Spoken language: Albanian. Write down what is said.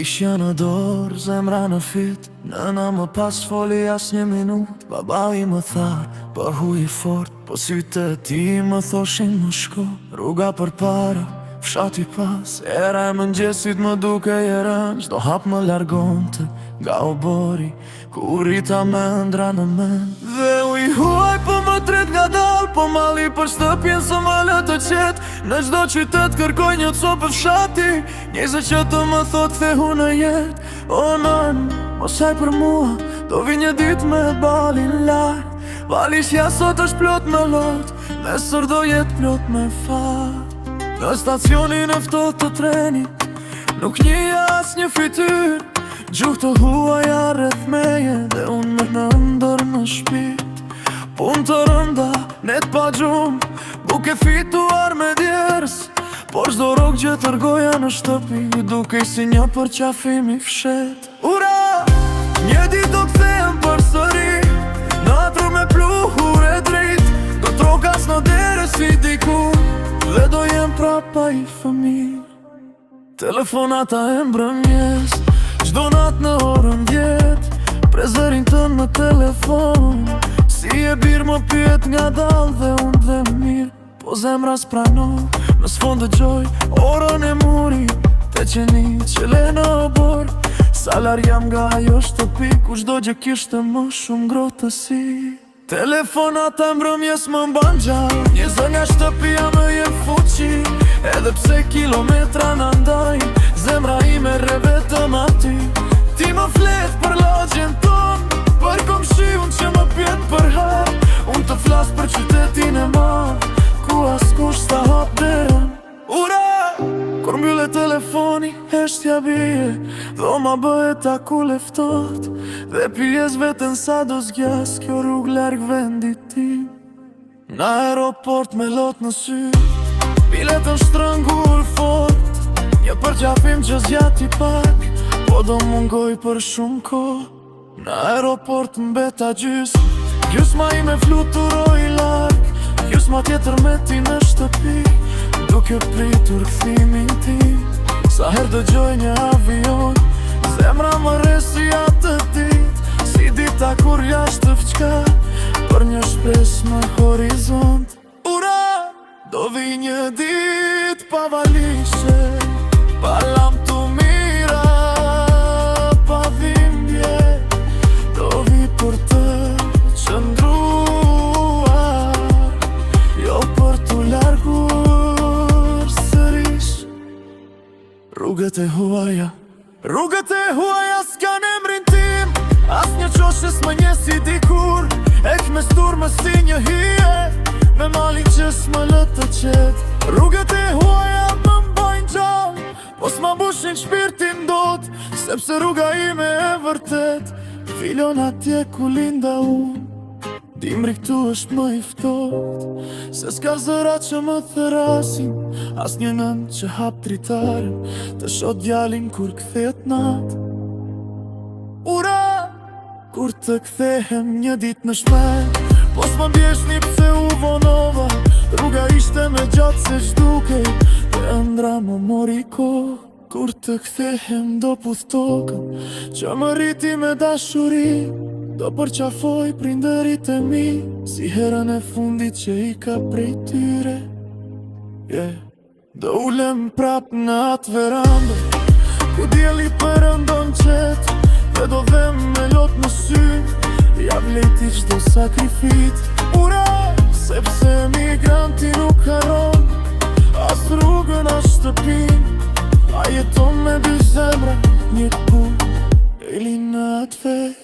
Kishja në dorë, zemra në fit. Nëna më pas foli as një minut. Baba i më tharë, për huj i fort. Po sytë e ti më thoshin më shko. Rruga për para, fshati pas. Era e mëngjesit më duke i rënë. Çdo hap më largonte nga obori, ku rrita mendra në mend. Dhe u i huaj po më tret nga dal, po mali për shtëpjen së më lë të qet. Në çdo qytet kërkoj një copë fshati, njëse që të më thot thehu në jet. O nën, mos haj për mua, do vi një dit me balin lart. Valishja sot është plot me lot, nesër do jet plot me fat. Në stacionin e ftohtë të trenit, nuk njëja as një fytyr. Gjuhë të huaja rreth meje, dhe unë më në ndër në shpit. Pun të rënda, net pa gjumë, buke fituar me djerës. Por çdo rrugë që tërgoja në shtëpi, duke si një përqafim i fshet. Ura, një dit do kthehem përsëri, natër me pluhur e drit. Do trokas në dere si dikur, dhe do jem prapa i fëmijë. Telefonata e mbrëmjes, çdo natë në orën 10, prezërin tënë në telefon. Si e birë më pyet nga dal dhe unë dhe mirë, po zemra s'pranoj. Në sfond dëgjoj orën e muri, te qeni që le në obor. Salar jam nga ajo shtëpi, ku çdo gjë kishte më shumë ngrohtësi. Telefonata mbrëmjes më mban gjallë, një zë nga shtëpia më jep fuqi. Edhe pse kilometra na ndajnë, zemra ime rre vetëm aty. Ti më flet për lagjen tonë, për komshiun që më pjen për her. Unë të flas për qytetin e madh, ku askush s'ta hap derën. Ura, kur mbylle telefoni, heshtja bie, dhoma bëhet akule ftohtë. Dhe pjes veten sa do zgjas kjo rrugë larg vendit tim. Në aeroport me lot në sy, biletën shtrëngull fort. Një përqafim që zgjati pak, po do mungoj për shumë kohë. Në aeroport mbeta gjysma ime fluturoi larg, gjysma tjetër me ti në shtëpi, duke pritur kthimin tim. Sa her dëgjoj një avion, zemra më resi atë dit. Si dita kur jashtë fqka, për një shpes në horizont. Ura, do vi një dit pa valishe, pa lam të mira, pa dhimbje. Do vi për të qëndruar, jo për t'u largur sërish. Rrugët e huaja s'kan emrin tim, as një qoshe s'më nje si dikur. Ek me stur më si një hije, me malin që s'më lë të qet. Rrugët e huaja më mbajnë gjallë, po s'ma bushin shpirtin dot. Sepse rruga ime e vërtet, filon atje ku linda unë. Dimri këtu është më i ftohtë, se s'ka zëra që më therasin. As një nën që hap dritarën, të shot djalin kur kthehet natë. Ura, kur të kthehem një dit në shpen, po s'ma bjeshni pse u vonova. Rruga ishte me gjatë se ç'dukej, dhe ëndra më mori kohë. Kur të kthehem do puth tokën, që më rriti me dashuri. Do përqafoj prindërit e mi, si herën e fundit që i ka prej tyre. Do ulem prap në atë verandë, ku djeli përëndon qet. Dhe do dhem me lot në sy, ja vleti çdo sakrifit. Ura, sepse emigranti nuk haron as rrugën as shtëpin. A jeton me dy zemra, një punë, e linë në atë vet.